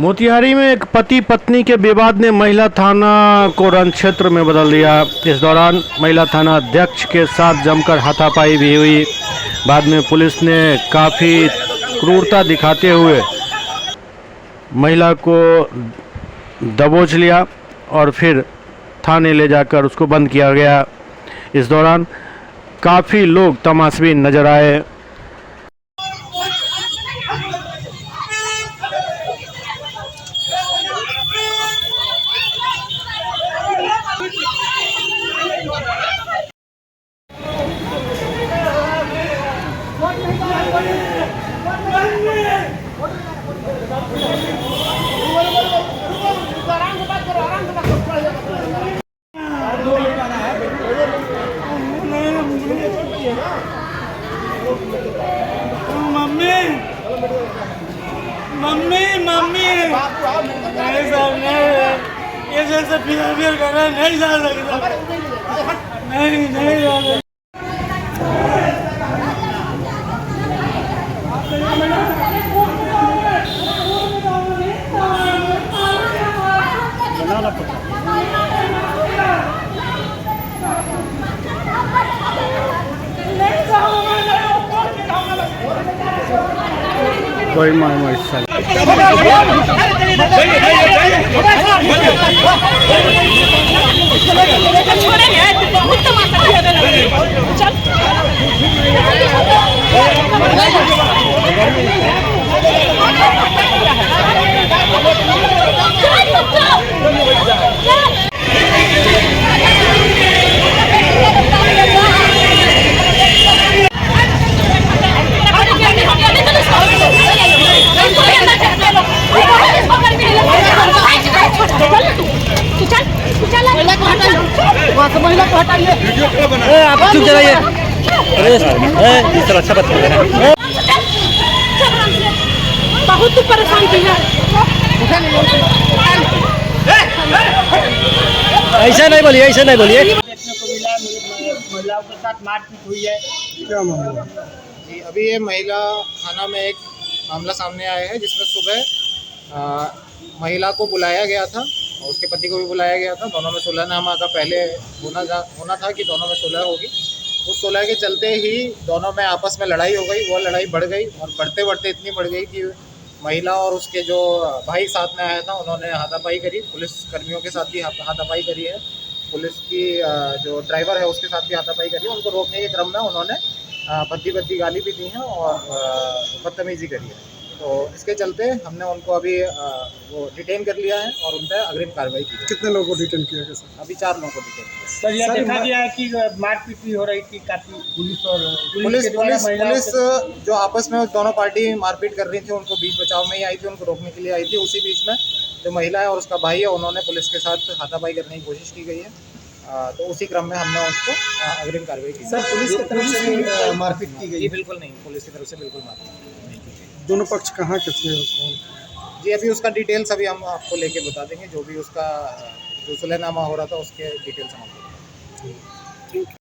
मोतिहारी में एक पति पत्नी के विवाद ने महिला थाना को रण क्षेत्र में बदल दिया। इस दौरान महिला थाना अध्यक्ष के साथ जमकर हाथापाई भी हुई। बाद में पुलिस ने काफ़ी क्रूरता दिखाते हुए महिला को दबोच लिया और फिर थाने ले जाकर उसको बंद किया गया। इस दौरान काफ़ी लोग तमाशबीन नजर आए। मम्मी नहीं सर, नहीं ये जैसे बिहेवियर कर रहा है, नहीं जा सकता, नहीं जा सकता। कोई मार महिला को हटाइए, आप चुप जाइए। अरे इस तरह अच्छा बात कर रहे हैं। बहुत परेशान किया। ऐसा नहीं बोलिए, ऐसा नहीं बोलिए। देखने को मिला महिलाओं के साथ मारपीट हुई है। क्या मामला? जी, अभी ये महिला थाना में एक मामला सामने आया है जिसमें सुबह महिला को बुलाया गया था और उसके पति को भी बुलाया गया था। दोनों में सुलहनामा का पहले होना था कि दोनों में सुलह होगी। उस सुलह के चलते ही दोनों में आपस में लड़ाई हो गई। वो लड़ाई बढ़ गई और बढ़ते बढ़ते इतनी बढ़ गई कि महिला और उसके जो भाई साथ में आया था उन्होंने हाथापाई करी। पुलिस कर्मियों के साथ भी हाथापाई करी है। पुलिस की जो ड्राइवर है उसके साथ भी हाथापाई करी है। उनको रोकने के क्रम में उन्होंने भद्दी गाली भी दी है और बदतमीज़ी करी है। तो इसके चलते हमने उनको अभी वो डिटेन कर लिया है और उन पर अग्रिम कार्रवाई की है। कितने लोगों को डिटेन किया गया सर? अभी 4 लोगों को डिटेन किया। सर यह देखा गया है कि मारपीट भी हो रही थी काफी, पुलिस जो आपस में दोनों पार्टी मारपीट कर रही थी उनको बीच बचाव में ही आई थी, उनको रोकने के लिए आई थी। उसी बीच में जो महिला है और उसका भाई है उन्होंने पुलिस के साथ हाथापाई करने की कोशिश की गई है। तो उसी क्रम में हमने उसको अग्रिम कार्रवाई की। सर पुलिस की तरफ से मारपीट की गई? बिल्कुल नहीं, पुलिस की तरफ से बिल्कुल मारपीट नहीं की गई। दोनों पक्ष कहाँ के थे? जी अभी उसका डिटेल्स अभी हम आपको लेके बता देंगे। जो भी उसका जो सुलहनामा हो रहा था उसके डिटेल्स हम आपको